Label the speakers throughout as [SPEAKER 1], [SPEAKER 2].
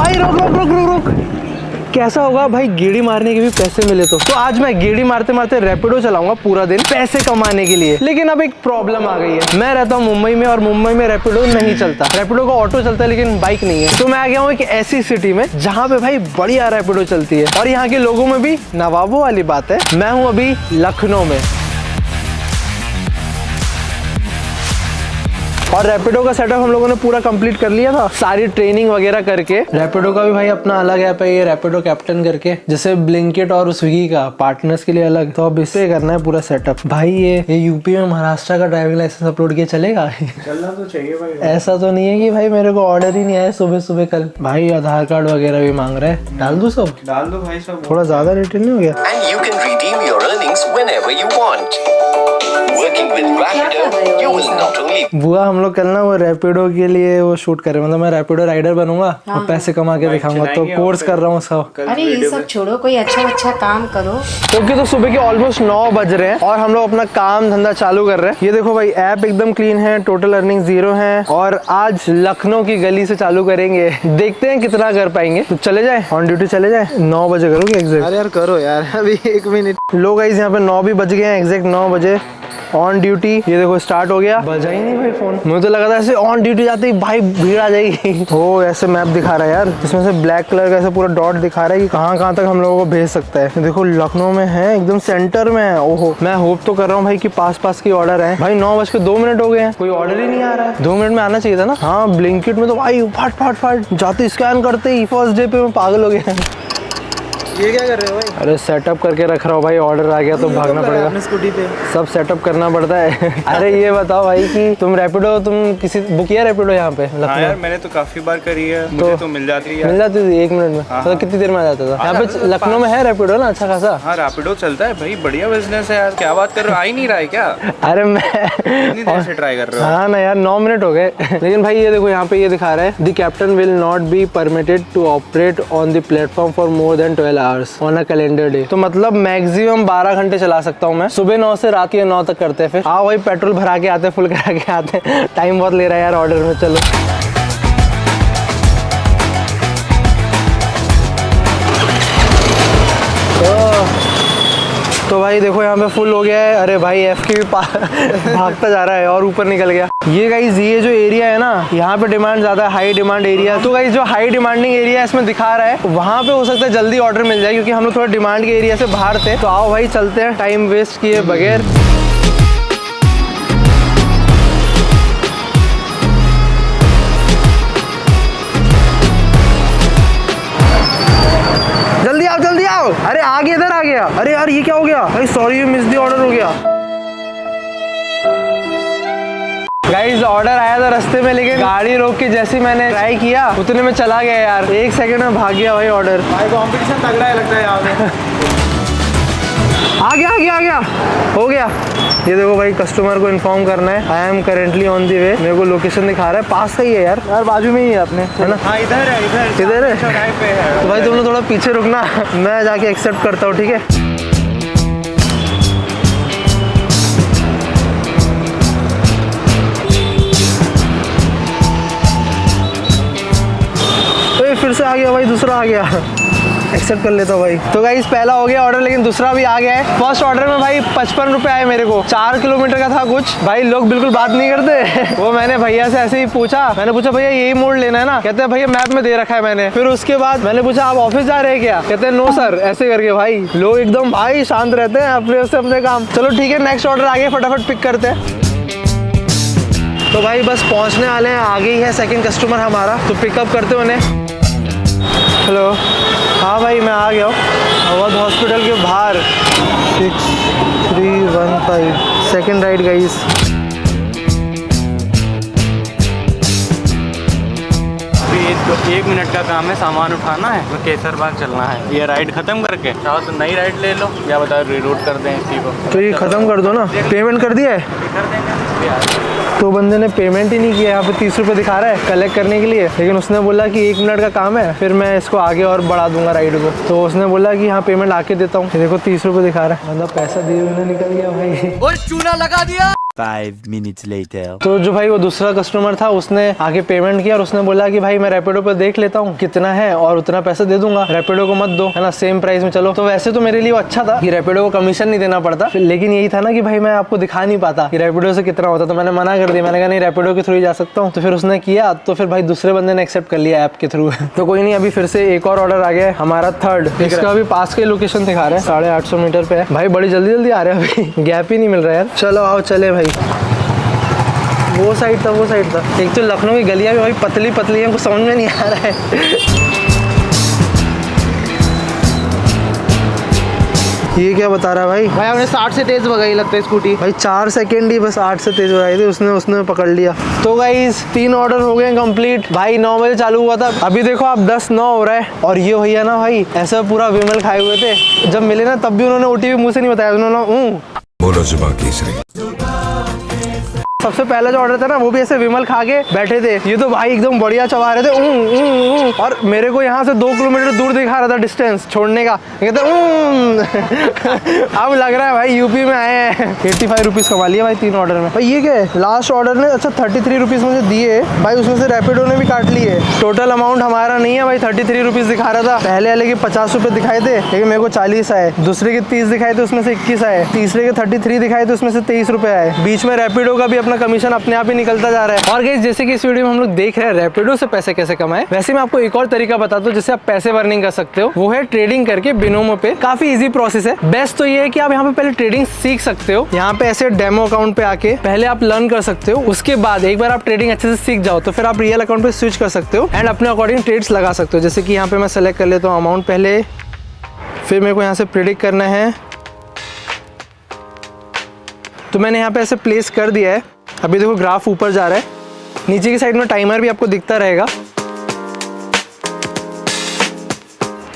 [SPEAKER 1] भाई रुक रुक रुक रुक रुक। कैसा होगा भाई गेड़ी मारने के भी पैसे मिले तो आज मैं गेड़ी मारते मारते रैपिडो चलाऊंगा पूरा दिन पैसे कमाने के लिए। लेकिन अब एक प्रॉब्लम आ गई है, मैं रहता हूँ मुंबई में और मुंबई में रैपिडो नहीं चलता। रैपिडो का ऑटो चलता है लेकिन बाइक नहीं है। तो मैं आ गया हूँ एक ऐसी सिटी में जहाँ पे भाई बढ़िया रैपिडो चलती है और यहाँ के लोगों में भी नवाबों वाली बात है। मैं हूँ अभी लखनऊ में और रैपिडो का सेटअप हम लोगों ने पूरा कंप्लीट कर लिया था, सारी ट्रेनिंग वगैरह करके। रैपिडो का भी भाई अपना अलग ऐप है, ये रैपिडो कैप्टन करके, जैसे ब्लिंकिट और स्विगी का पार्टनर्स के लिए अलग। तो अब इससे करना है पूरा सेटअप। भाई ये यूपी में महाराष्ट्र का ड्राइविंग लाइसेंस अपलोड किया चलेगा?
[SPEAKER 2] चलना तो चाहिए भाई।
[SPEAKER 1] ऐसा तो नहीं है कि भाई मेरे को ऑर्डर ही नहीं आया सुबह सुबह कल। भाई आधार कार्ड वगैरह भी मांग रहा है, डाल दो सब?
[SPEAKER 2] डाल दो भाई सब।
[SPEAKER 1] थोड़ा ज्यादा रिटर्न नहीं हो गया?
[SPEAKER 3] And you can redeem your earnings whenever you want. Working with Rapido, you will not only
[SPEAKER 1] बुआ हम लोग कल ना वो रैपिडो के लिए वो शूट कर रहे, मतलब मैं रैपिडो राइडर बनूंगा और पैसे कमा के दिखाऊंगा। तो कोर्स कर रहा हूँ सब।
[SPEAKER 4] अरे ये सब छोड़ो, कोई अच्छा काम करो।
[SPEAKER 1] क्योंकि तो सुबह के ऑलमोस्ट 9 बज रहे हैं और हम लोग अपना काम धंधा चालू कर रहे हैं। ये देखो भाई ऐप एकदम क्लीन है, टोटल अर्निंग 0 है और आज लखनऊ की गली से चालू करेंगे। देखते हैं कितना कर पाएंगे। तो चले जाए ऑन ड्यूटी, चले जाए। 9 बजे करोगे एग्जैक्ट?
[SPEAKER 2] अरे यार करो यार, अभी 1 मिनट।
[SPEAKER 1] लोग गाइस यहाँ पे 9 भी बज गए हैं, एग्जैक्ट 9 बजे ऑन ड्यूटी। ये देखो स्टार्ट हो गया, बजा ही नहीं भाई फोन। मुझे तो लगा था ऐसे ऑन ड्यूटी जाते ही भाई भीड़ आ जाएगी। ओ ऐसे मैप दिखा रहा है यार, इसमें से ब्लैक कलर का ऐसे पूरा डॉट दिखा रहा है कि कहाँ तक हम लोगों को भेज सकता है। देखो लखनऊ में है, एकदम सेंटर में है। ओहो मैं होप तो कर रहा हूँ भाई कि पास की ऑर्डर है। भाई 9:02 हो गए हैं, कोई ऑर्डर ही नहीं आ रहा है। 2 मिनट में आना चाहिए था ना। हाँ ब्लिंकिट में तो भाई फट जाते स्कैन करते ही फर्स्ट डे पे मैं पागल हो गया।
[SPEAKER 2] ये क्या कर रहे हो भाई?
[SPEAKER 1] अरे सेटअप करके रख रहा हूँ भाई, ऑर्डर आ गया तो भागना पड़ेगा।
[SPEAKER 2] अपनी स्कूटी पे
[SPEAKER 1] सब सेटअप करना पड़ता है। अरे ये बताओ भाई कि तुम रैपिडो, तुम किसी बुक किया रैपिडो यहाँ पे?
[SPEAKER 2] हाँ यार मैंने तो काफी बार करी है, मुझे तो मिल जाती है।
[SPEAKER 1] मिल जाती थी 1 मिनट में? तो कितनी देर में आ जाता था? यहाँ पे लखनऊ में है रैपिडो ना अच्छा खासा?
[SPEAKER 2] हाँ रैपिडो चलता है भाई, बढ़िया बिजनेस है यार। क्या बात कर रहे हो, आ ही नहीं रहा है क्या?
[SPEAKER 1] अरे मैं
[SPEAKER 2] इतनी देर से ट्राई कर रहे हो?
[SPEAKER 1] हाँ ना यार 9 मिनट हो गए। लेकिन भाई ये देखो यहाँ पे ये दिखा रहा है the captain will not be permitted to operate on the platform for more than 12 hours on a calendar day. तो मतलब मैक्सिमम 12 घंटे चला सकता हूँ मैं, सुबह 9 से रात के 9 तक करते हैं। फिर हाँ वही पेट्रोल भरा के आते, फुल करा के आते। टाइम बहुत ले रहा है यार ऑर्डर में। चलो तो भाई देखो यहाँ पे फुल हो गया है। अरे भाई एफ के भी भागता जा रहा है और ऊपर निकल गया। ये गाइस ये जो एरिया है ना, यहाँ पे डिमांड ज्यादा है, हाई डिमांड एरिया। तो गाइस जो हाई डिमांडिंग एरिया इसमें दिखा रहा है, वहाँ पे हो सकता है जल्दी ऑर्डर मिल जाए, क्योंकि हम लोग थोड़ा डिमांड के एरिया से बाहर थे। तो आओ भाई चलते हैं टाइम वेस्ट किए बगैर। जल्दी आओ। अरे आगे इधर आ गया। अरे यार ये क्या हो गया भाई? सॉरी मिस दी ऑर्डर हो गया। गाइस ऑर्डर आया था रास्ते में, लेकिन गाड़ी रोक के जैसे मैंने ट्राई किया उतने में चला गया यार। 1 सेकंड में भाग गया भाई ऑर्डर।
[SPEAKER 2] भाई कंपटीशन तगड़ा है लगता है यहाँ पे।
[SPEAKER 1] आ गया हो गया। ये देखो भाई कस्टमर को इन्फॉर्म करना है I am currently on the way. मेरे को लोकेशन दिखा रहा है, पास का ही है यार बाजू में ही है अपने, है ना?
[SPEAKER 2] हाँ इधर है,
[SPEAKER 1] इधर है।
[SPEAKER 2] चौराहे पे है।
[SPEAKER 1] तो भाई तुम लोग थोड़ा पीछे रुकना, मैं जाके एक्सेप्ट करता हूँ, ठीक है? फिर से आ गया भाई, दूसरा आ गया। एक्सेप्ट कर लेता हूँ भाई। तो गाइस पहला हो गया ऑर्डर, लेकिन दूसरा भी आ गया है। फर्स्ट ऑर्डर में भाई 55 रुपए आए मेरे को। 4 किलोमीटर का था कुछ। भाई लोग बिल्कुल बात नहीं करते। वो मैंने भैया से ऐसे ही पूछा, मैंने पूछा भैया यही मोड़ लेना है ना? कहते हैं भैया मैप में दे रखा है मैंने। फिर उसके बाद मैंने पूछा आप ऑफिस जा रहे हैं क्या? कहते हैं नो सर। ऐसे करके भाई लोग एकदम भाई शांत रहते हैं अपने काम। चलो ठीक है नेक्स्ट ऑर्डर आगे फटाफट पिक करते हैं। तो भाई बस पहुंचने वाले हैं, आगे ही है सेकंड कस्टमर हमारा, तो पिकअप करते उन्हें। हेलो हाँ भाई मैं आ गया हूँ अवध हॉस्पिटल के बाहर। 6315 सेकंड राइड गाइस।
[SPEAKER 2] एक मिनट का काम है, सामान उठाना है तो केसर बाग चलना है। ये राइड खत्म करके चाहो तो नई राइड ले लो, या बताओ रीरूट कर दें इसी को?
[SPEAKER 1] तो ये खत्म कर दो ना। पेमेंट कर दिया है?
[SPEAKER 2] कर देंगे।
[SPEAKER 1] तो बंदे ने पेमेंट ही नहीं किया। यहाँ पे 30 रुपये दिखा रहा है कलेक्ट करने के लिए, लेकिन उसने बोला कि 1 मिनट का काम है, फिर मैं इसको आगे और बढ़ा दूंगा राइड को। तो उसने बोला कि हाँ पेमेंट आके देता हूँ। देखो 30 रुपये दिखा रहा है, बंदा पैसा दिए हुए निकल गया भाई।
[SPEAKER 3] और चूना लगा दिया।
[SPEAKER 5] 5 minutes later.
[SPEAKER 1] तो जो भाई वो दूसरा कस्टमर था उसने आगे पेमेंट किया और उसने बोला कि भाई मैं रैपिडो पे देख लेता हूँ कितना है और उतना पैसा दे दूंगा, रैपिडो को मत दो, है ना, सेम प्राइस में चलो। तो वैसे तो मेरे लिए वो अच्छा था कि रैपिडो को कमीशन नहीं देना पड़ता, लेकिन यही था ना कि भाई मैं आपको दिखा नहीं पाता कि रैपिडो से कितना होता, तो मैंने मना कर दिया। मैंने कहा नहीं, रैपिडो के थ्रू ही जा सकता हूँ। तो फिर उसने किया, तो फिर भाई दूसरे बंदे ने एक्सेप्ट कर लिया ऐप के थ्रू। तो कोई नहीं, अभी फिर से एक और ऑर्डर आ गया है, हमारा थर्ड। इसका अभी पास के लोकेशन दिखा रहे हैं, 850 मीटर पे है। भाई बड़ी जल्दी जल्दी आ रहे हैं, अभी गैप ही नहीं मिल रहा है यार। चलो आओ चले भाई। वो साइड था, वो साइड था। एक तो लखनऊ की गलियां भी भाई पतली पतली है, कुछ समझ में नहीं आ रहा है। ये क्या बता रहा है भाई?
[SPEAKER 6] भाई हमने 60 से तेज भगाई लगता है स्कूटी।
[SPEAKER 1] भाई 4 सेकंड ही बस 8 से तेज भगाई थी, उसने पकड़ लिया। तो गाइस 3 ऑर्डर हो गए कंप्लीट। भाई 9 बजे चालू हुआ था, अभी देखो आप 10:09 हो रहा है। और ये भैया ना भाई ऐसा पूरा विमल खाए हुए थे, जब मिले ना तब भी उन्होंने ओटीपी मुंह से नहीं बताया, उन्होंने
[SPEAKER 7] बोलो जुबान केसरी।
[SPEAKER 1] सबसे पहला जो ऑर्डर था ना वो भी ऐसे विमल खा के बैठे थे। ये तो भाई एकदम बढ़िया चबा रहे थे और मेरे को यहाँ से 2 किलोमीटर दूर दिखा रहा था डिस्टेंस छोड़ने का। कहते अब लग रहा है भाई यूपी में आए हैं। 85 रुपीज कमा लिया भाई 3 ऑर्डर में। भाई ये क्या है, लास्ट ऑर्डर ने अच्छा 33 रुपीज मुझे दिए भाई, उसमें से रैपिडो ने भी काट लिए। टोटल अमाउंट हमारा नहीं है भाई, 33 रुपीज दिखा रहा था। पहले वाले के 50 रुपए दिखाए थे, लेकिन मेरे को 40 आए। दूसरे के 30 दिखाए थे, उसमें से 21 आए। तीसरे के 33 दिखाए थे, उसमें से 23 रुपए आए। बीच में रैपिडो का भी अपना कमीशन अपने आप ही निकलता जा रहा है। और गाइस जैसे कि इस वीडियो में हम लोग देख रहे हैं रैपिडो से पैसे कैसे कमाए, वैसे मैं आपको एक और तरीका बताता हूँ जिससे आप पैसे अर्निंग कर सकते हो। वो है ट्रेडिंग करके बिनोमो पे। काफी इजी प्रोसेस है। बेस्ट तो ये है कि आप यहाँ पे पहले ट्रेडिंग सीख सकते हो। यहाँ पे ऐसे डेमो अकाउंट पे आके पहले आप लर्न कर सकते हो। उसके बाद एक बार आप ट्रेडिंग अच्छे से सीख जाओ तो फिर आप रियल अकाउंट पे स्विच कर सकते हो एंड अपने अकॉर्डिंग ट्रेड्स लगा सकते हो। जैसे कि यहाँ पे मैं सेलेक्ट कर लेता हूँ अमाउंट पहले, फिर मेरे को यहाँ से प्रेडिक्ट करना है। तो मैंने यहाँ पे ऐसे प्लेस कर दिया है। अभी देखो ग्राफ ऊपर जा रहा है, नीचे की साइड में टाइमर भी आपको दिखता रहेगा।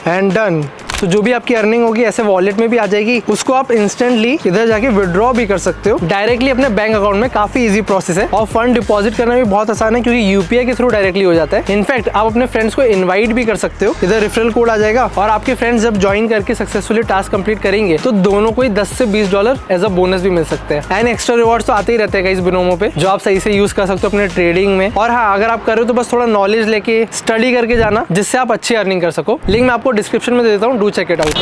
[SPEAKER 1] And done. तो जो भी आपकी अर्निंग होगी ऐसे वॉलेट में भी आ जाएगी, उसको आप इंस्टेंटली इधर जाके विड्रॉ भी कर सकते हो डायरेक्टली अपने बैंक अकाउंट में। काफी इजी प्रोसेस है और फंड डिपॉजिट करना भी बहुत आसान है क्योंकि यूपीआई के थ्रू डायरेक्टली हो जाता है। इनफैक्ट आप अपने फ्रेंड्स को इनवाइट भी कर सकते हो, इधर रेफरल कोड आ जाएगा और आपके फ्रेंड्स जब ज्वाइन करके सक्सेसफुली टास्क कंप्लीट करेंगे तो दोनों को ही 10 से 20 डॉलर एज अ बोनस भी मिल सकते हैं। एंड एक्स्ट्रा रिवॉर्ड्स तो आते ही रहते हैं इस बिनोमो पे, जो आप सही से यूज कर सकते हो अपने ट्रेडिंग में। और हाँ, अगर आप कर रहे हो तो बस थोड़ा नॉलेज लेके स्टडी करके जाना जिससे आप अच्छी अर्निंग कर सको। लिंक मैं आपको डिस्क्रिप्शन में दे देता हूँ, डू चेक इट आउट।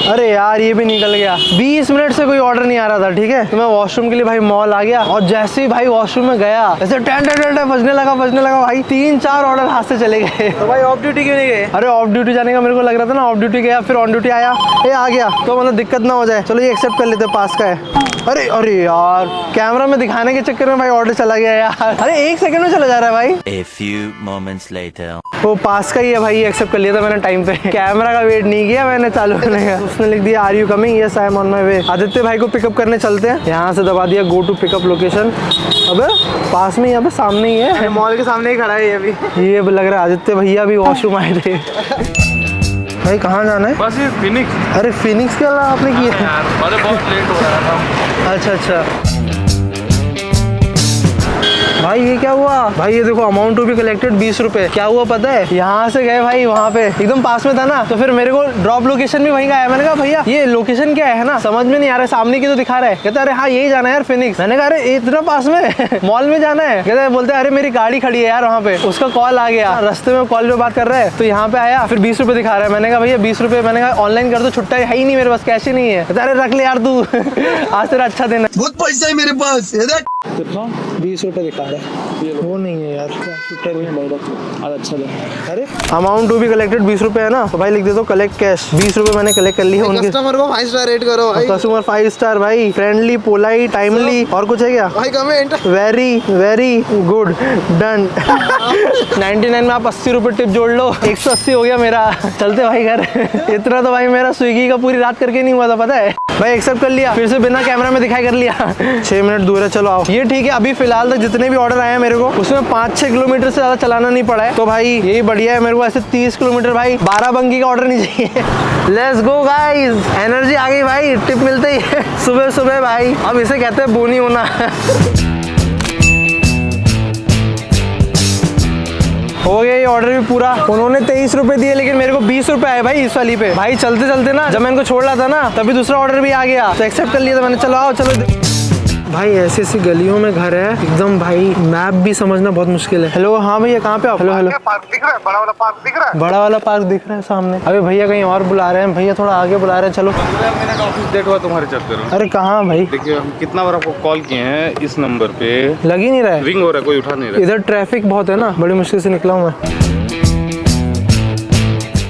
[SPEAKER 1] अरे यार ये भी निकल गया। 20 मिनट से कोई ऑर्डर नहीं आ रहा था, ठीक है। तो मैं वॉशरूम के लिए भाई मॉल आ गया और जैसे ही भाई वॉशरूम में गया ऐसे टेंट बजने लगा भाई। 3-4 ऑर्डर हाथ से चले गए। तो भाई ऑफ ड्यूटी क्यों नहीं गए? अरे ऑफ ड्यूटी जाने का मेरे को लग रहा था ना, ऑफ ड्यूटी गया फिर ऑन ड्यूटी आया, ये आ गया तो मतलब दिक्कत ना हो जाए। चलो ये एक्सेप्ट कर लेते, पास का है। अरे यार कैमरा में दिखाने के चक्कर में भाई ऑर्डर चला गया यार। अरे 1 सेकंड में चला जा रहा है भाई।
[SPEAKER 5] A few moments later.
[SPEAKER 1] वो पास का ही है भाई, एक्सेप्ट कर लिया था मैंने टाइम पे। कैमरा का वेट नहीं किया मैंने चालू करने का। उसने लिख दिया are you coming? Yes I am on my way. Aditya भाई को पिकअप करने चलते हैं। यहाँ से दबा दिया गो टू पिकअप लोकेशन। अबे पास में ही, अबे सामने ही है,
[SPEAKER 6] मॉल के सामने ही खड़ा है ये अभी।
[SPEAKER 1] ये लग रहा है आदित्य भैया भी वॉशरूम आए थे। भाई कहाँ जाना है?
[SPEAKER 2] बस ये फिनिक्स।
[SPEAKER 1] अरे फिनिक्स क्या आपने किया?
[SPEAKER 2] अरे बहुत लेट हो रहा था।
[SPEAKER 1] अच्छा भाई ये क्या हुआ? भाई ये देखो अमाउंट टू बी कलेक्टेड 20 रुपए। क्या हुआ पता है? यहाँ से गए भाई वहाँ पे एकदम पास में था ना, तो फिर मेरे को ड्रॉप लोकेशन भी वहीं का आया। मैंने कहा भैया ये लोकेशन क्या है ना, समझ में नहीं आ रहा है, सामने की तो दिखा रहा है। कहता अरे हाँ यही जाना है यार फिनिक्स। मैंने कहा अरे इतना पास में मॉल में जाना है? कहते बोलते अरे मेरी गाड़ी खड़ी है यार वहाँ पे। उसका कॉल आ गया, रास्ते में कॉल पे बात कर रहा है तो यहाँ पे आया, फिर 20 रुपए दिखा रहा है। मैंने कहा भैया 20 रुपए, मैंने कहा ऑनलाइन कर दो, छुट्टा है ही नहीं मेरे पास, कैश ही नहीं है। कहता अरे रख ले यार तू आज तेरा अच्छा दिन है।
[SPEAKER 7] बहुत पैसा है मेरे पास।
[SPEAKER 1] कितना? 20 रुपए दिखा रहा है, वो नहीं है यार। अच्छा अरे अमाउंट टू बी कलेक्टेड 20 रुपए है ना, तो भाई लिख देता हूँ कलेक्ट कैश। 20 रुपए मैंने कलेक्ट कर लिए उनके।
[SPEAKER 6] कस्टमर को 5 स्टार रेट करो भाई।
[SPEAKER 1] कस्टमर 5 स्टार भाई, फ्रेंडली, पोलाइट, टाइमली। और कुछ है क्या
[SPEAKER 6] भाई? Comment
[SPEAKER 1] very good, done. 99 में आप 80 रुपए टिप जोड़ लो, 180 हो गया मेरा। चलते भाई घर। इतना तो भाई मेरा स्विगी का पूरी रात करके नहीं हुआ था पता है भाई। एक्सेप्ट कर लिया, फिर से बिना कैमरा में दिखाई कर लिया। 6 मिनट दूर है, चलो आओ। ये ठीक है, अभी फिलहाल तक जितने भी ऑर्डर आए हैं मेरे को उसमें 5-6 किलोमीटर से ज्यादा चलाना नहीं पड़ा है, तो भाई यही बढ़िया है। मेरे को ऐसे 30 किलोमीटर भाई 12 बंगी का ऑर्डर नहीं चाहिए। लेट्स गो गाइस, एनर्जी आ गई भाई, टिप मिलते ही सुबह सुबह भाई। अब इसे कहते हैं बोनी होना। हो गया ये ऑर्डर भी पूरा। उन्होंने 23 रुपए दिए लेकिन मेरे को 20 रुपए आए भाई इस वाली पे। भाई चलते चलते ना, जब मैं इनको छोड़ रहा था ना तभी दूसरा ऑर्डर भी आ गया, तो एक्सेप्ट कर लिया था मैंने। चलो आओ चलो। भाई ऐसी ऐसी गलियों में घर है एकदम, भाई मैप भी समझना बहुत मुश्किल है। हेलो, हाँ भैया कहाँ पे आप? हेलो हेलो,
[SPEAKER 8] पार्क दिख रहा है, बड़ा वाला पार्क दिख रहा है।
[SPEAKER 1] बड़ा वाला पार्क दिख रहा है सामने। अबे भैया कहीं और बुला रहे हैं, भैया थोड़ा आगे बुला रहे हैं, चलो।
[SPEAKER 8] 15 मिनट ऑफिस डेट हुआ तुम्हारे चक्कर में।
[SPEAKER 1] अरे कहाँ भाई?
[SPEAKER 8] देखिए हम कितना बार आपको कॉल किए हैं, इस नंबर पे
[SPEAKER 1] लग ही नहीं रहा है,
[SPEAKER 8] रिंग हो रहा है, कोई उठा नहीं रहा है।
[SPEAKER 1] इधर ट्रैफिक बहुत है ना, बड़ी मुश्किल से निकला हूँ मैं।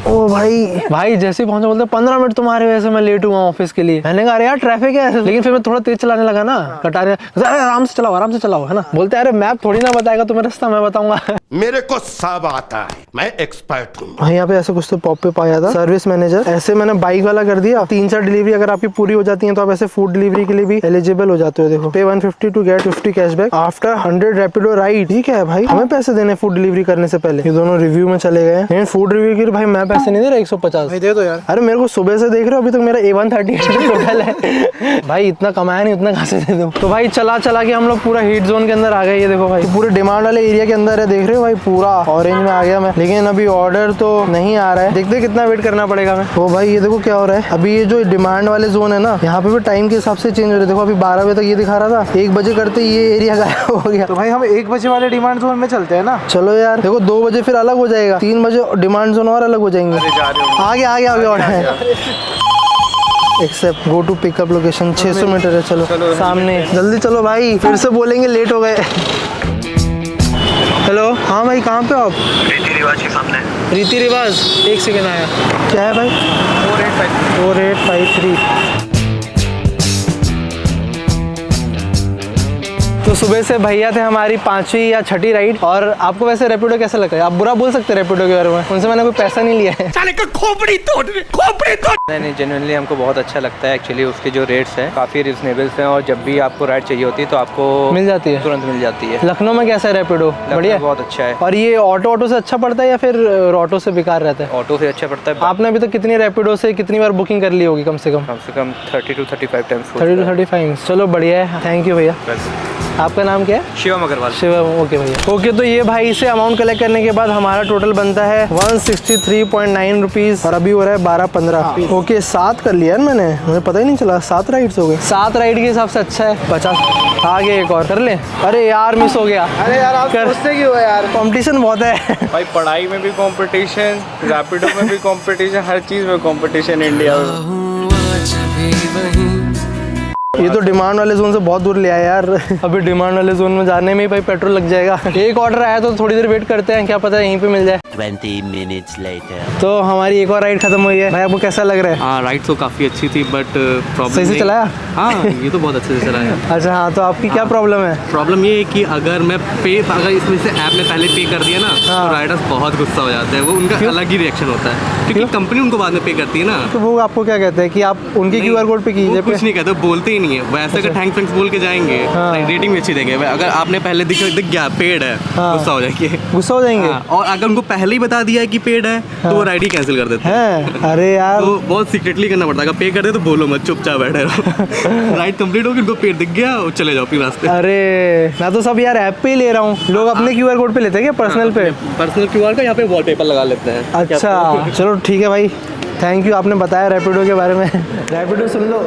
[SPEAKER 1] ओ भाई जैसे ही पहुंचा बोलते 15 मिनट तुम्हारे वजह से मैं लेट हुआ ऑफिस के लिए। मैंने कहा अरे यार ट्रैफिक है, लेकिन फिर मैं थोड़ा तेज चलाने लगा ना, कटाने अरे आराम से चलाओ है ना। बोलते अरे मैप थोड़ी ना बताएगा तुम्हें रास्ता, मैं बताऊंगा।
[SPEAKER 7] मेरे को सब आता है, मैं एक्सपर्ट हूँ।
[SPEAKER 1] हाँ, यहाँ पे ऐसे कुछ तो पॉप पे पाया था, सर्विस मैनेजर। ऐसे मैंने बाइक वाला कर दिया, 3-4 डिलीवरी अगर आपकी पूरी हो जाती है तो आप ऐसे फूड डिलीवरी के लिए भी एलिजिबल हो जाते हो। देखो, pay 150 to get 50 cashback after 100 Rapido ride. ठीक है भाई, हमें पैसे देने फूड डिलीवरी करने से पहले। ये दोनों रिव्यू में चले गए, लेकिन फूड रिव्यू के लिए भाई मैं पैसे नहीं दे रहा, 150 दे दो यार। अरे मेरे को सुबह से देख रहे हो, अभी तक मेरा A130 टोटल है। भाई इतना कमाया नहीं, उतना कहाँ से दे दूं। तो भाई चला के हम लोग पूरा हीट जोन के अंदर आ गए। ये देखो भाई, पूरे डिमांड वाले एरिया के अंदर है, देख रहे हो भाई, पूरा ऑरेंज में आ गया मैं। लेकिन अभी ऑर्डर तो नहीं आ रहा है, देखते कितना वेट करना पड़ेगा मैं। तो भाई ये देखो क्या हो रहा है, अभी ये जो डिमांड वाले जोन है ना, यहाँ पे भी टाइम के हिसाब से चेंज हो रहा है। देखो अभी 12 बजे तक ये दिखा रहा था, 1 बजे करते ये एरिया गायब हो गया।
[SPEAKER 6] तो भाई हम 1 बजे वाले डिमांड जोन में चलते हैं ना।
[SPEAKER 1] चलो यार, देखो 2 बजे फिर अलग हो जाएगा, 3 बजे डिमांड जोन और अलग हो जाएंगे। आगे ऑर्डर है। Accept go to pickup location 600 meter है। चलो सामने, जल्दी चलो भाई, फिर से बोलेंगे लेट हो गए। हेलो, हाँ भाई कहाँ पे हो आप?
[SPEAKER 9] रीति रिवाज के सामने।
[SPEAKER 1] रीति रिवाज, 1 सेकेंड आया। क्या है भाई? 4853। तो सुबह से भैया थे हमारी 5वीं या 6ठी राइड। और आपको वैसे रैपिडो कैसा लगता है? आप बुरा बोल सकते हैं रैपिडो के बारे में, उनसे मैंने कोई पैसा नहीं लिया है।
[SPEAKER 2] नहीं, जेन्युइनली हमको बहुत अच्छा लगता है। एक्चुअली उसके जो रेट्स हैं काफ़ी रिजनेबल हैं, और जब भी आपको राइड चाहिए होती है तो आपको
[SPEAKER 1] मिल जाती है,
[SPEAKER 2] तुरंत मिल जाती है।
[SPEAKER 1] लखनऊ में कैसा है रैपिडो? बढ़िया,
[SPEAKER 2] बहुत अच्छा है।
[SPEAKER 1] और ये ऑटो से अच्छा पड़ता है या फिर ऑटो से बेकार रहता है?
[SPEAKER 2] ऑटो से अच्छा पड़ता है।
[SPEAKER 1] आपने अभी तक कितनी रैपिडो से कितनी बार बुकिंग कर ली होगी? कम से कम
[SPEAKER 2] 30 to 35 टाइम्स।
[SPEAKER 1] 30 to 35। चलो बढ़िया है, थैंक यू भैया। आपका नाम क्या है?
[SPEAKER 2] शिवम अग्रवाल।
[SPEAKER 1] शिवम, ओके भैया। ओके, तो ये भाई से अमाउंट कलेक्ट करने के बाद हमारा टोटल बनता है 163.9 रुपीज़, और अभी हो रहा है 12-15। ओके, 7 कर लिया मैंने, मुझे पता ही नहीं चला 7 राइड्स हो गए। 7 राइड के हिसाब से अच्छा है। 50 आगे एक और कर ले। अरे यार मिस हो गया।
[SPEAKER 6] अरे यार आप सोचते क्यों हो यार,
[SPEAKER 1] कंपटीशन बहुत है।
[SPEAKER 2] भाई पढ़ाई में भी कंपटीशन, रैपिडो में भी कंपटीशन, हर चीज़ में कंपटीशन इंडिया में।
[SPEAKER 1] ये तो डिमांड वाले जोन से बहुत दूर ले आया यार। अभी डिमांड वाले जोन में जाने में ही भाई पेट्रोल लग जाएगा। एक ऑर्डर आया तो थोड़ी देर वेट करते हैं, क्या पता यहीं पे मिल जाए।
[SPEAKER 5] 20 minutes later.
[SPEAKER 1] तो हमारी एक और राइड खत्म हुई है। भाई आपको कैसा लग रहा है?
[SPEAKER 2] हाँ, राइड तो काफ़ी अच्छी थी, बट प्रॉब्लम
[SPEAKER 1] सही से चलाया?
[SPEAKER 2] हाँ, ये तो बहुत अच्छे से चलाया।
[SPEAKER 1] अच्छा हाँ, तो आपकी क्या प्रॉब्लम है?
[SPEAKER 2] प्रॉब्लम ये है कि अगर इसमें से ऐप में पहले पे कर दिया ना, तो राइडर्स बहुत गुस्सा हो जाते हैं। वो उनका अलग ही रिएक्शन होता है, क्योंकि कंपनी उनको बाद में पे करती है ना।
[SPEAKER 1] तो वो आपको क्या कहते हैं कि आप उनके QR कोड पे कीजिए?
[SPEAKER 2] कुछ नहीं कहते, बोलते ही नहीं है। वैसे अगर थैंक्स बोल के जाएंगे, रेटिंग भी अच्छी देंगे। अगर आपने पहले दिख गया पेड है, गुस्सा हो जाएंगे।
[SPEAKER 1] गुस्सा हो जाएंगे।
[SPEAKER 2] और अगर उनको पहले ही बता दिया है कि पेड है, तो वो राइड ही कैंसिल कर देते
[SPEAKER 1] हैं। अरे यार,
[SPEAKER 2] तो बहुत सीक्रेटली करना पड़ता है। अगर पे कर दे तो बोलो मत, चुपचाप बैठे रहो। राइड कंप्लीट होगी, उनको पेड दिख गया, वो चले जाओ अपने रास्ते।
[SPEAKER 1] अरे मैं तो सब यार ऐप पे ही ले रहा हूँ। लोग अपने QR कोड पे लेते हैं क्या, पर्सनल पे?
[SPEAKER 2] पर्सनल QR का यहाँ पे वॉलपेपर लगा लेते हैं।
[SPEAKER 1] अच्छा चलो ठीक है भाई, थैंक यू, आपने बताया रैपिडो के बारे में। रैपिडो सुन लो।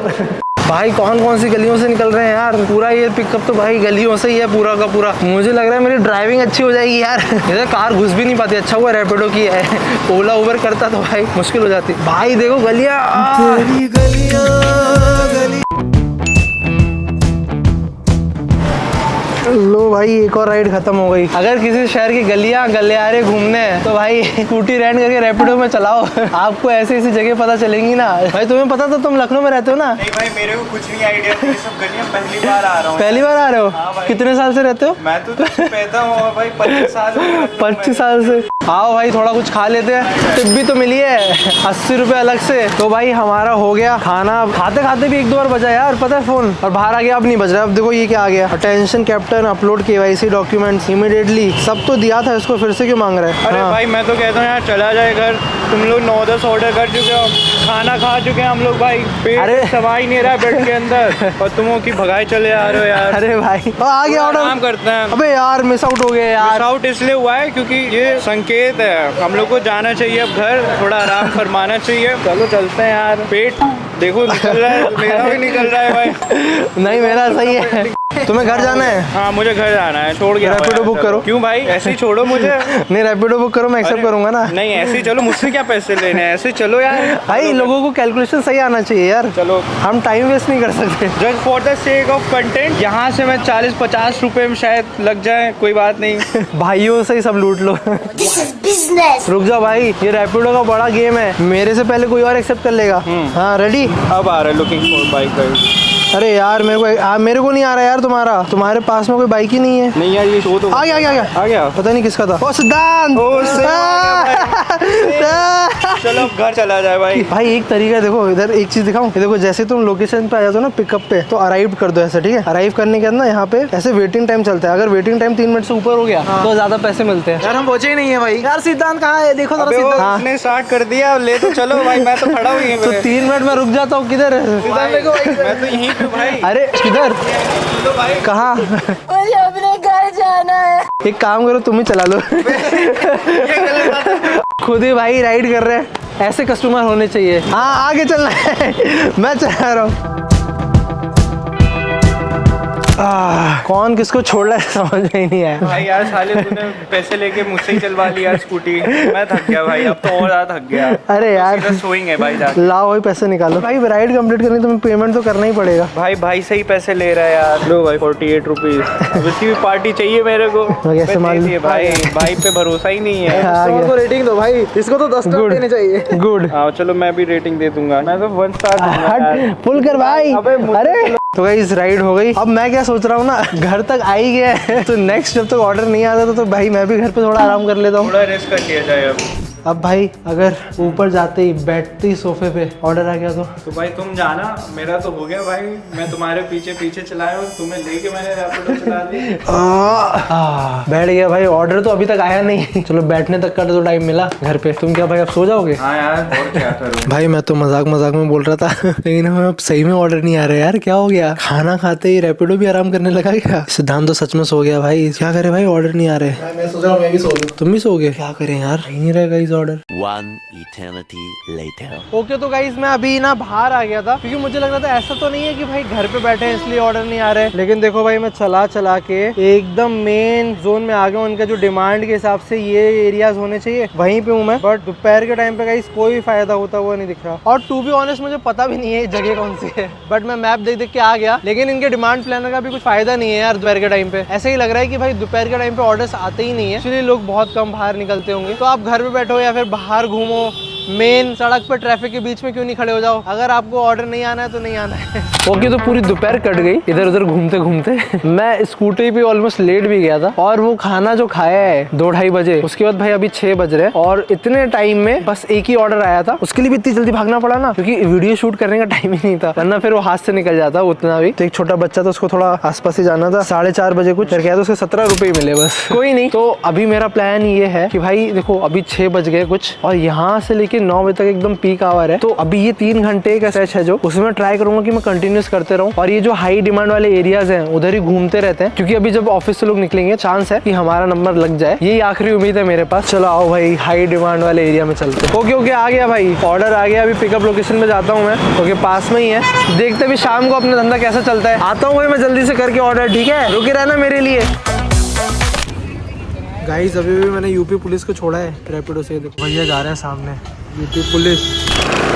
[SPEAKER 1] भाई कौन सी गलियों से निकल रहे हैं यार, पूरा ये पिकअप तो भाई गलियों से ही है पूरा का पूरा। मुझे लग रहा है मेरी ड्राइविंग अच्छी हो जाएगी यार, इधर कार घुस भी नहीं पाती। अच्छा हुआ रैपिडो की है, ओला उबर करता तो भाई मुश्किल हो जाती। भाई देखो गलियां, लो भाई एक और राइड खत्म हो गई। अगर किसी शहर की गलियां गलियारे घूमने हैं तो भाई स्कूटी रेंट करके रैपिडो में चलाओ, आपको ऐसी ऐसी जगह पता चलेंगी ना। भाई तुम्हें पता था, तुम लखनऊ में रहते हो ना?
[SPEAKER 2] नहीं भाई, मेरे को कुछ नहीं आइडिया, ये सब गलियां पहली बार आ रहा हूँ।
[SPEAKER 1] पहली बार आ रहे हो?
[SPEAKER 2] हाँ,
[SPEAKER 1] कितने साल से रहते हो?
[SPEAKER 2] मैं तो पैदा हुआ भाई 25 साल।
[SPEAKER 1] 25 साल से। आओ भाई थोड़ा कुछ खा लेते हैं, टिप भी तो मिली है 80 रुपये अलग से। तो भाई हमारा हो गया खाना, खाते खाते भी 1-2 बार बजा यार, पता है फोन, और बाहर आ गया, अब नहीं बज रहा। अब देखो ये क्या आ गया, attention captain and upload KYC documents immediately. सब तो दिया था इसको, फिर से क्यों मांग रहा है?
[SPEAKER 2] अरे
[SPEAKER 1] हाँ।
[SPEAKER 2] भाई मैं तो कहता हूँ यार चला जाए घर। तुम लोग 9-10 ऑर्डर कर चुके हो, खाना खा चुके हैं हम लोग भाई, पेट
[SPEAKER 1] अरे।
[SPEAKER 2] सवा ही नहीं रहा बेड के अंदर और तुम की भगाई चले आ रहे हो यार।
[SPEAKER 1] अरे भाई आ गया
[SPEAKER 2] आराम
[SPEAKER 1] ऑर्डर।
[SPEAKER 2] करते हैं।
[SPEAKER 1] अबे यार मिस आउट हो गए यार।
[SPEAKER 2] आउट इसलिए हुआ है क्योंकि ये संकेत है, हम लोग को जाना चाहिए अब घर, थोड़ा आराम फरमाना चाहिए। चलो चलते हैं यार। पेट देखो निकल रहा है, मेरा भी निकल रहा है भाई।
[SPEAKER 1] नहीं मेरा सही है। तुम्हें घर जाना है?
[SPEAKER 2] हाँ मुझे घर जाना है, छोड़ गया।
[SPEAKER 1] रैपिडो बुक करो।
[SPEAKER 2] क्यों भाई ऐसे ही छोड़ो मुझे।
[SPEAKER 1] नहीं रैपिडो बुक करो, मैं एक्सेप्ट करूंगा ना।
[SPEAKER 2] नहीं ऐसे ही चलो, मुझसे क्या पैसे लेने हैं, ऐसे चलो यार।
[SPEAKER 1] भाई लोगों को कैलकुलेशन सही आना चाहिए यार।
[SPEAKER 2] चलो
[SPEAKER 1] हम टाइम वेस्ट नहीं कर सकते।
[SPEAKER 2] Just for the sake of content, यहाँ से मैं 40-50 रुपए में शायद लग जाए, कोई बात नहीं।
[SPEAKER 1] भाइयों से ही सब लूट लो। रुक जाओ भाई, ये रैपिडो का बड़ा गेम है, मेरे से पहले कोई और एक्सेप्ट कर लेगा। हाँ रेडी?
[SPEAKER 2] अब आ रहा है लुकिंग फॉर बाइक।
[SPEAKER 1] अरे यार मेरे को नहीं आ रहा यार। तुम्हारे पास में कोई बाइक ही नहीं है।
[SPEAKER 2] नहीं यार ये शो तो
[SPEAKER 1] आ गया पता नहीं किसका था। ओ सिद्धांत।
[SPEAKER 2] चलो अब घर चला जाए भाई।
[SPEAKER 1] भाई एक तरीका है, देखो इधर एक चीज दिखाऊं। देखो जैसे तुम लोकेशन पे आ जाते हो ना पिकअप पे, तो अराइव कर दो ऐसे, ठीक है? अराइव करने के बाद ना यहाँ पे ऐसे वेटिंग टाइम चलता है। अगर वेटिंग टाइम 3 मिनट से ऊपर हो गया तो ज्यादा पैसे मिलते हैं।
[SPEAKER 6] यार हम पहुंचे ही नहीं है भाई। यार सिद्धांत कहाँ है? देखो
[SPEAKER 2] अबे वो उसने स्टार्ट कर दिया, ले तो चलो भाई, मैं तो खड़ा हुई
[SPEAKER 1] तो 3 मिनट में रुक जाता हूँ। किधर है?
[SPEAKER 2] मैं तो यहीं पे भाई।
[SPEAKER 1] अरे किधर? कहाँ?
[SPEAKER 4] मुझे अपने घर जाना है।
[SPEAKER 1] एक काम करो, तुम ही चला लो। खुद ही भाई राइड कर रहे हैं, ऐसे कस्टमर होने चाहिए। हाँ आगे चलना है। मैं चला रहा हूँ। कौन किसको छोड़ रहा है समझ में ही नहीं आया।
[SPEAKER 2] भाई यार साले तूने पैसे लेके मुझसे ही चलवा लिया स्कूटी। मैं थक गया भाई, अब तो और ज्यादा थक गया।
[SPEAKER 1] अरे यार
[SPEAKER 2] सोइंग है भाई जाके।
[SPEAKER 1] लाओ भाई पैसे निकालो। भाई राइड कंप्लीट करनी तुम्हें पेमेंट तो करना ही पड़ेगा।
[SPEAKER 2] भाई से ही पैसे ले रहा है यार। लो भाई 48 रुपीज। अब इसकी भी पार्टी चाहिए मेरे को।
[SPEAKER 1] कैसे मान ली?
[SPEAKER 2] भाई पे भरोसा ही नहीं है।
[SPEAKER 6] इसको रेटिंग दो भाई, इसको तो 10 स्टार देने चाहिए।
[SPEAKER 1] गुड।
[SPEAKER 2] हाँ चलो मैं भी रेटिंग दे दूंगा, मैं तो 1 स्टार।
[SPEAKER 1] फुल कर भाई। अरे तो गाइस राइड हो गई। अब मैं क्या सोच रहा हूँ ना, घर तक आ ही गया है तो नेक्स्ट जब तक ऑर्डर नहीं आता तो भाई मैं भी घर पे थोड़ा आराम कर लेता हूँ।
[SPEAKER 2] थोड़ा रेस्ट कर लिया जाए अब।
[SPEAKER 1] अब भाई अगर ऊपर जाते ही बैठते ही सोफे पे ऑर्डर आ गया तो
[SPEAKER 2] भाई तुम जाना, मेरा तो हो गया भाई। मैं तुम्हारे पीछे चलाया हूँ, तुम्हें लेके मैंने रैपिडो चला दी।
[SPEAKER 1] बैठ गया भाई। ऑर्डर तो अभी तक आया नहीं। चलो बैठने तक का तो टाइम मिला घर पे। तुम क्या भाई अब सो जाओगे?
[SPEAKER 2] हाँ यार और क्या करूँ
[SPEAKER 1] भाई मैं तो मजाक में बोल रहा था लेकिन हमें अब सही में ऑर्डर नहीं आ रहा यार। क्या हो गया? खाना खाते ही रैपिडो भी आराम करने लगा क्या? सिद्धांत तो सच में सो गया भाई। क्या करे भाई, ऑर्डर नहीं आ रहे।
[SPEAKER 6] मैं सोच रहा हूँ मैं भी सो लूं।
[SPEAKER 1] तुम भी सोगे? क्या करें यार, नहीं रहेगा इस ऑर्डर।
[SPEAKER 5] 1 eternity later.
[SPEAKER 1] ओके तो गाइस मैं अभी ना बाहर आ गया था क्योंकि मुझे लग रहा था ऐसा तो नहीं है कि भाई घर पे बैठे हैं इसलिए ऑर्डर नहीं आ रहे। लेकिन देखो भाई मैं चला के एकदम मेन जोन में आ गया हूँ। उनका जो डिमांड के हिसाब से ये एरियाज होने चाहिए वहीं पे हूँ मैं। बट दोपहर के टाइम पे गाइस कोई फायदा होता हुआ नहीं दिख रहा। और टू बी ऑनेस्ट मुझे पता भी नहीं है जगह कौन सी है। बट मैं मैप देख के आ गया। लेकिन इनके डिमांड प्लानर का भी कुछ फायदा नहीं है यार। दोपहर के टाइम पे ऐसे ही लग रहा है कि भाई दोपहर के टाइम पे ऑर्डर्स आते ही नहीं है, इसलिए लोग बहुत कम बाहर निकलते होंगे। तो आप घर पे बैठो या फिर बाहर घूमो, मेन सड़क पर ट्रैफिक के बीच में क्यों नहीं खड़े हो जाओ। अगर आपको ऑर्डर नहीं आना है तो नहीं आना है। ओके तो पूरी दोपहर कट गई इधर उधर घूमते घूमते। मैं स्कूटी पे ऑलमोस्ट लेट भी गया था। और वो खाना जो खाया है 2-2:30 बजे, उसके बाद भाई अभी 6 बज रहे हैं और इतने टाइम में बस एक ही ऑर्डर आया था। उसके लिए भी इतनी जल्दी भागना पड़ा ना क्योंकि वीडियो शूट करने का टाइम ही नहीं था, वरना फिर वो हाथ से निकल जाता उतना भी। तो एक छोटा बच्चा था, उसको थोड़ा आसपास ही जाना था। 4:30 बजे कुछ फिर क्या था, उसके 17 रुपए मिले बस। कोई नहीं। तो अभी मेरा प्लान ये है कि भाई देखो अभी 6 बज गए कुछ और यहाँ से लेके 9 बजे तक एकदम पीक आवर है। तो अभी ये 3 घंटे का स्ट्रेच है जो उसमें ट्राई करूंगा कि मैं कंटिन्यूस करते रहूं। और ये जो हाई डिमांड वाले एरियाज हैं उधर ही घूमते रहते हैं क्योंकि अभी जब ऑफिस से लोग निकलेंगे चांस है कि हमारा नंबर लग जाए। यही आखिरी उम्मीद है मेरे पास। चलो आओ भाई हाई डिमांड वाले एरिया में चलते हैं। ओके आ गया भाई, ऑर्डर आ गया। अभी पिकअप लोकेशन में जाता हूँ मैं। ओके पास में ही है, देखते भी शाम को अपना धंधा कैसा चलता है। आता हूँ भाई मैं जल्दी से करके ऑर्डर, ठीक है? रुके रहना मेरे लिए। गाइस अभी भी मैंने यूपी पुलिस को छोड़ा है रैपिडो से। देखो भैया जा रहे हैं सामने, यूपी पुलिस।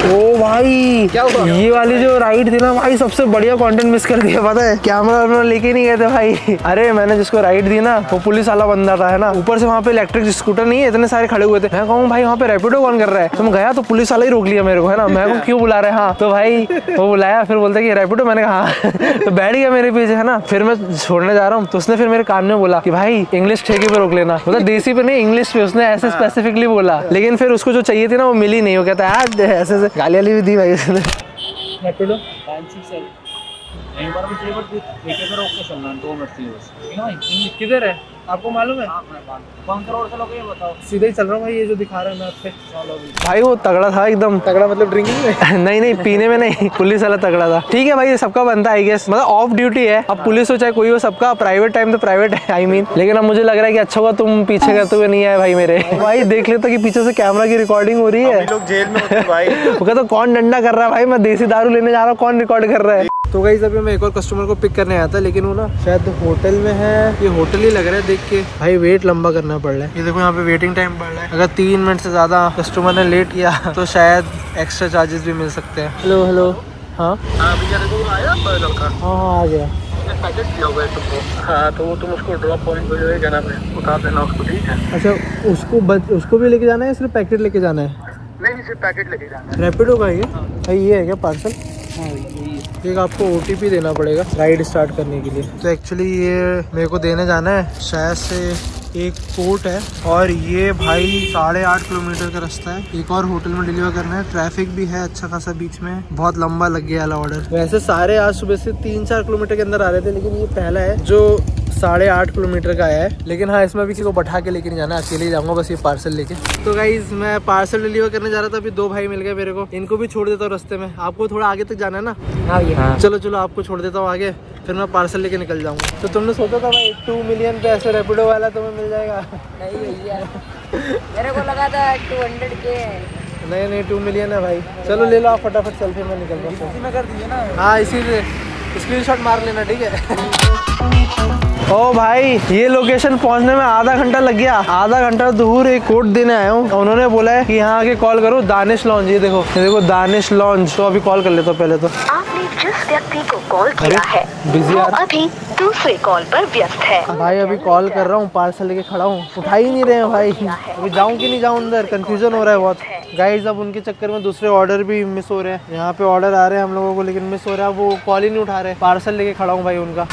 [SPEAKER 1] ओ भाई क्या हुआ? ये वाली जो राइड थी ना भाई, सबसे बढ़िया कंटेंट मिस कर दिया। पता है कैमरा लेके नहीं गए थे भाई। अरे मैंने जिसको राइड दी ना वो पुलिस वाला बंदा था, है ना। ऊपर से वहाँ पे इलेक्ट्रिक स्कूटर नहीं है, इतने सारे खड़े हुए थे। मैं कहूँ भाई वहाँ पे रैपिडो कौन कर रहा है? तो मैं गया तो पुलिस वाला ही रोक लिया मेरे को, है ना। मैं को क्यों बुला रहे हैं? हाँ तो भाई वो बुलाया, फिर बोलता कि रैपिडो। मैंने कहा तो बैठ गया मेरे पीछे, है ना। फिर मैं छोड़ने जा रहा हूँ तो उसने फिर मेरे कान में बोला कि भाई इंग्लिश ठेके पे रोक लेना। मतलब देसी पे नहीं, इंग्लिश पे उसने ऐसे स्पेसिफिकली बोला। लेकिन फिर उसको जो चाहिए थी ना वो मिली नहीं। वो कहता है ऐसे गाली वाली भी दी भाई उसने। रैपिडो किधर है आपको मालूम है? सीधे ही चल रहा हूँ भाई, ये जो दिखा रहा है मैप पे। भाई वो तगड़ा था एकदम।
[SPEAKER 6] तगड़ा मतलब ड्रिंकिंग में?
[SPEAKER 1] नहीं नहीं, पीने में नहीं, पुलिस वाला तगड़ा था। ठीक है भाई, ये सबका बनता है आई गेस, मतलब ऑफ ड्यूटी है, अब पुलिस हो चाहे कोई हो, सबका प्राइवेट टाइम तो प्राइवेट है आई मीन। लेकिन अब मुझे लग रहा है कि अच्छा हुआ तुम पीछे करते हुए नहीं आए भाई मेरे। भाई देख लेता कि पीछे से कैमरा की रिकॉर्डिंग हो रही है।
[SPEAKER 2] लोग जेल में होते भाई।
[SPEAKER 1] वो कहता कौन डंडा कर रहा है भाई, मैं देसी दारू लेने जा रहा हूँ, कौन रिकॉर्ड कर रहा है।
[SPEAKER 6] तो गाइस अभी मैं एक और कस्टमर को पिक करने आया था, लेकिन वो ना शायद होटल में है। ये होटल ही लग रहा है देख के। भाई वेट लंबा करना पड़ रहा है। ये देखो यहाँ पे वेटिंग टाइम बढ़ रहा है। अगर 3 मिनट से ज़्यादा कस्टमर ने लेट किया तो शायद एक्स्ट्रा चार्जेस भी मिल सकते हैं। Hello hello. हाँ हाँ आ गया।
[SPEAKER 8] हाँ तो वो तुम उसको ड्रॉप पॉइंट पे जो है जाना है, उतार देना उसको, ठीक है?
[SPEAKER 6] अच्छा उसको भी लेके जाना है, सिर्फ पैकेट लेके जाना है?
[SPEAKER 8] नहीं सिर्फ पैकेट लेके जाना है।
[SPEAKER 6] रैपिडो का ये भाई, ये है क्या पार्सल? हाँ एक आपको OTP देना पड़ेगा राइड स्टार्ट करने के लिए। तो एक्चुअली ये मेरे को देने जाना है, शायद से एक पोर्ट है, और ये भाई 8.5 किलोमीटर का रास्ता है। एक और होटल में डिलीवर करना है, ट्रैफिक भी है अच्छा खासा बीच में, बहुत लंबा लग गया वाला ऑर्डर। वैसे सारे आज सुबह से 3-4 किलोमीटर के अंदर आ रहे थे, लेकिन ये पहला है जो 8.5 किलोमीटर का है। लेकिन हाँ, इसमें भी किसी को बैठा के लेके नहीं जाना, अकेले ही जाऊंगा बस ये पार्सल लेके। तो गाइज मैं पार्सल डिलीवर करने जा रहा था, अभी 2 भाई मिल गए मेरे को, इनको भी छोड़ देता हूँ रास्ते में। आपको थोड़ा आगे तक जाना है ना? हाँ। चलो चलो आपको छोड़ देता हूँ आगे, फिर मैं पार्सल लेके निकल जाऊंगा। तो तुमने सोचा था भाई 2 मिलियन पे ऐसे रैपिडो वाला तुम्हें मिल जाएगा?
[SPEAKER 4] नहीं भैया, मेरे को लगा था 200 के।
[SPEAKER 6] नहीं 2 मिलियन है भाई। चलो ले लो आप फटाफट, सेल्फी में निकल जाओ। इसी में कर दीजिए ना? हाँ इसी से स्क्रीनशॉट मार लेना, ठीक है?
[SPEAKER 1] ओ भाई, ये लोकेशन पहुंचने में आधा घंटा लग गया। आधा घंटा दूर एक कोड देने आया हूँ, उन्होंने बोला है कि यहाँ आके कॉल करो दानिश लॉन्ज। ये देखो दानिश लॉन्ज। तो अभी कॉल कर लेता हूँ पहले तो।
[SPEAKER 9] आपने जिस व्यक्ति को कॉल किया है
[SPEAKER 1] बिजी
[SPEAKER 9] वो
[SPEAKER 1] यार।
[SPEAKER 9] अभी दूसरे कॉल पर व्यस्त है।
[SPEAKER 1] भाई अभी कॉल कर रहा हूँ, पार्सल लेके खड़ा हूँ, उठा ही नहीं रहे हैं भाई। अभी जाऊँ कि नहीं जाऊँ अंदर, कंफ्यूजन हो रहा है बहुत गाइज। अब उनके चक्कर में दूसरे ऑर्डर भी मिस हो रहे हैं। यहाँ पे ऑर्डर आ रहे हैं हम लोगों को, लेकिन मिस हो रहा है, वो कॉल ही नहीं उठा रहे। पार्सल लेके खड़ा हूँ भाई उनका।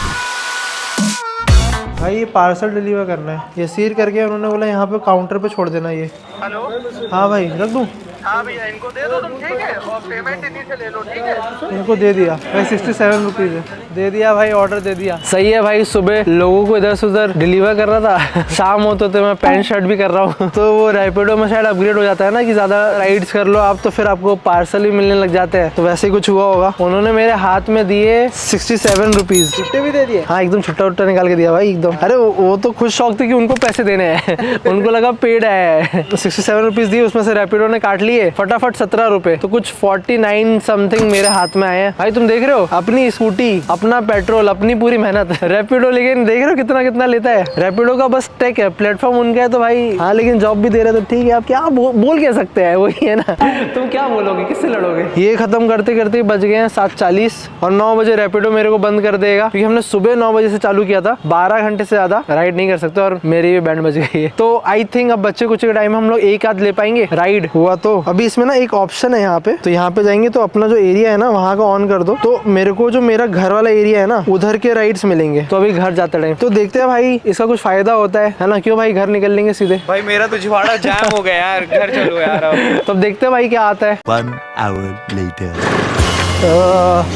[SPEAKER 1] भाई ये पार्सल डिलीवर करना है, ये सील करके उन्होंने बोला यहाँ पे काउंटर पे छोड़ देना ये।
[SPEAKER 8] हेलो।
[SPEAKER 1] हाँ भाई रख दूँ?
[SPEAKER 8] हाँ भैया इनको दे दो तुम, ठीक है? और पेमेंट इन्हीं से ले लो, ठीक है?
[SPEAKER 1] इनको दे दिया भाई, 67 रुपीज़ है। दे दिया भाई, ऑर्डर दे दिया। सही है भाई, सुबह लोगों को इधर से उधर डिलीवर कर रहा था, शाम होते तो मैं पैंट शर्ट भी कर रहा हूँ। तो वो रैपिडो में शायद अपग्रेड हो जाता है ना कि ज़्यादा राइड्स कर लो आप तो फिर आपको पार्सल भी मिलने लग जाते हैं। तो वैसे ही कुछ हुआ होगा। उन्होंने मेरे हाथ में दिए 67 रुपीज़।
[SPEAKER 6] छुट्टे भी दे दिए?
[SPEAKER 1] हाँ एकदम छुट्टा उट्टा निकाल के दिया भाई एकदम। अरे वो तो खुद शौक थे कि उनको पैसे देने हैं। उनको लगा पेड है। 67 रुपीज़ दिए, उसमें से रैपिडो ने काट लिए फटाफट 17 रुपए। तो कुछ 49 समथिंग मेरे हाथ में आए हैं। भाई तुम देख रहे हो, अपनी स्कूटी, अपना पेट्रोल, अपनी पूरी मेहनत। रैपिडो लेकिन देख रहे हो कितना कितना लेता है। रैपिडो का बस टेक है, प्लेटफॉर्म उनका है तो भाई हाँ, लेकिन जॉब भी दे रहे तो ठीक है। आप क्या बोल क्या सकते हैं, वही है ना। तुम क्या बोलोगे, किससे लड़ोगे। ये खत्म करते करते बज गए हैं 7:40 और 9 बजे रैपिडो मेरे को बंद कर देगा, क्योंकि हमने सुबह 9 बजे से चालू किया था। 12 घंटे से ज्यादा राइड नहीं कर सकते और मेरी भी बैंड बज गई है। तो आई थिंक अब बच्चे कुछ के टाइम हम लोग एक आध ले पाएंगे राइड हुआ तो। अभी इसमें ना एक ऑप्शन है यहाँ पे, तो यहाँ पे जाएंगे तो अपना जो एरिया है ना वहाँ का ऑन कर दो, तो मेरे को जो मेरा घर वाला एरिया है ना उधर के राइड्स मिलेंगे। तो अभी घर जाते टाइम तो देखते हैं भाई इसका कुछ फायदा होता है ना। क्यों भाई, घर निकल लेंगे सीधे।
[SPEAKER 2] भाई मेरा तो जिवाड़ा जाम हो गया यार, घर चलो यार अब।
[SPEAKER 1] तो देखते हैं भाई क्या आता है।
[SPEAKER 5] 1 hour later.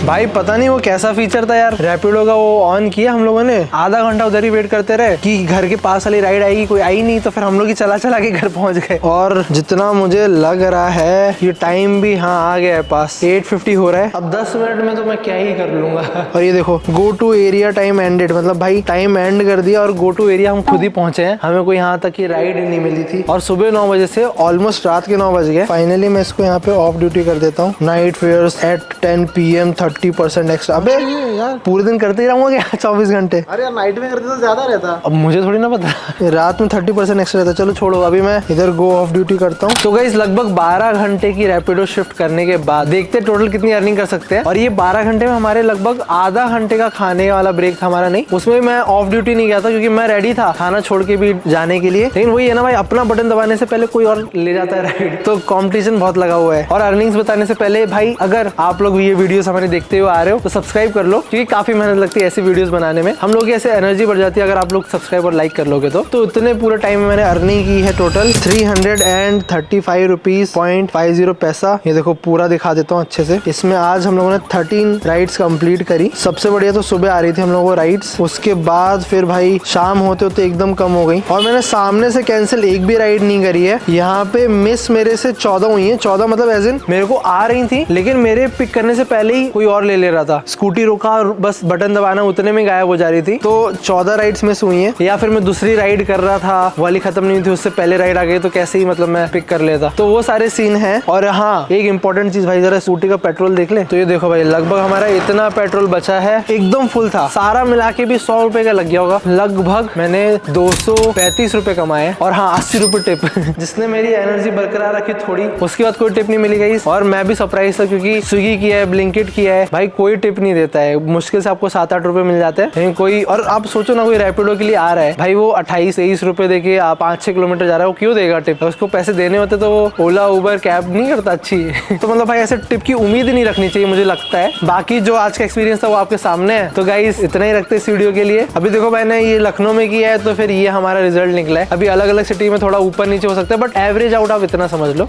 [SPEAKER 1] भाई पता नहीं वो कैसा फीचर था यार, रैपिडो का वो ऑन किया हम लोगों ने, आधा घंटा उधर ही वेट करते रहे कि घर के पास वाली राइड आएगी, कोई आई नहीं। तो फिर हम लोग ही चला चला के घर पहुंच गए। और जितना मुझे लग रहा है ये टाइम भी हाँ आ गया है पास, 8:50 हो रहा है। अब 10 मिनट में तो मैं क्या ही कर लूंगा। और ये देखो go to area time ended, मतलब भाई टाइम एंड कर दिया और गो टू एरिया हम खुद ही पहुंचे हैं। हमें कोई यहाँ तक की राइड नहीं मिली थी और सुबह 9 बजे से ऑलमोस्ट रात के 9 बज गए। फाइनली मैं इसको यहाँ पे ऑफ ड्यूटी कर देता हूँ। Night fares at 10 PM 30% extra. अबे यार पूरे दिन करते ही रहूंगा क्या 24 घंटे।
[SPEAKER 6] अरे यार नाइट में करते तो ज्यादा रहता।
[SPEAKER 1] अब मुझे थोड़ी ना पता, रात में 30% एक्स्ट्रा रहता। चलो छोड़ो, अभी मैं इधर गो ऑफ ड्यूटी करता हूँ। तो गाइस लगभग 12 घंटे की रैपिडो शिफ्ट करने के बाद देखते टोटल कितनी अर्निंग कर सकते हैं। और ये 12 घंटे में हमारे लगभग आधा घंटे का खाने वाला ब्रेक था हमारा। नहीं, उसमें मैं ऑफ ड्यूटी नहीं गया था क्योंकि मैं रेडी था खाना छोड़ के भी जाने के लिए। लेकिन वही है ना भाई, अपना बटन दबाने से पहले कोई और ले जाता है राइड, तो कॉम्पिटिशन बहुत लगा हुआ है। और अर्निंग्स बताने से पहले भाई, अगर आप लोग ये वीडियोस हमारे देखते हुए आ रहे हो तो सब्सक्राइब कर लो, क्योंकि काफी मेहनत लगती है ऐसी वीडियोस बनाने में। हम लोग की ऐसे एनर्जी बढ़ जाती है अगर आप लोग सब्सक्राइब और लाइक कर लोगे तो इतने पूरे टाइम में मैंने अर्निंग की है टोटल 335 रुपीज 0.50 पैसा। ये देखो पूरा दिखा देता हूँ अच्छे से। इसमें आज हम लोगों ने 13 राइड्स कंप्लीट करी। सबसे बढ़िया तो सुबह आ रही थी हम लोगों को राइड्स, उसके बाद फिर भाई शाम होते होते एकदम कम हो गई और मैंने सामने से कैंसिल एक भी राइड नहीं करी है। यहाँ पे मिस मेरे से 14 हुई है। 14 मतलब एज इन मेरे को आ रही थी लेकिन मेरे पिक करने से पहले ही कोई और ले रहा था। स्कूटी रोका और बस बटन दबाना उतने में गायब हो जा रही थी। तो 14 राइड्स मिस हुई है। या फिर मैं दूसरी राइड कर रहा था, वाली खत्म नहीं थी, उससे पहले राइड आ गई तो कैसे ही मतलब मैं पिक कर लेता। तो वो सारे सीन है। और हाँ एक इंपॉर्टेंट चीज भाई, जरा स्कूटी का पेट्रोल देख ले। तो ये देखो भाई लगभग हमारा इतना पेट्रोल बचा है, एकदम फुल था। सारा मिला के भी 100 रुपए का लग गया होगा लगभग। मैंने 235 रुपए कमाए और हाँ 80 रुपए टिप जिसने मेरी एनर्जी बरकरार रखी थोड़ी। उसके बाद कोई टिप नहीं मिली गई और मैं भी सरप्राइज था क्योंकि स्विगी किया है, ब्लिंकिट किया है, भाई कोई टिप नहीं देता है। मुश्किल से आपको 7-8 रुपए मिल जाते हैं लेकिन कोई। और आप सोचो ना कोई रैपिडो के लिए आ रहा है भाई, वो 28-23 रुपए देके 5-6 किलोमीटर जा रहा है, वो क्यों देगा टिप? उसको पैसे देने होते तो वो ओला उबर कैब नहीं करता अच्छी तो मतलब भाई ऐसे टिप की उम्मीद ही नहीं रखनी चाहिए मुझे लगता है। बाकी जो आज का एक्सपीरियंस था वो आपके सामने है। तो गाइस इतना ही रखते इस वीडियो के लिए। अभी देखो मैंने ये लखनऊ में किया है तो फिर ये हमारा रिजल्ट निकला है। अभी अलग अलग सिटी में थोड़ा ऊपर नीचे हो सकता है बट एवरेज आउट आप इतना समझ लो।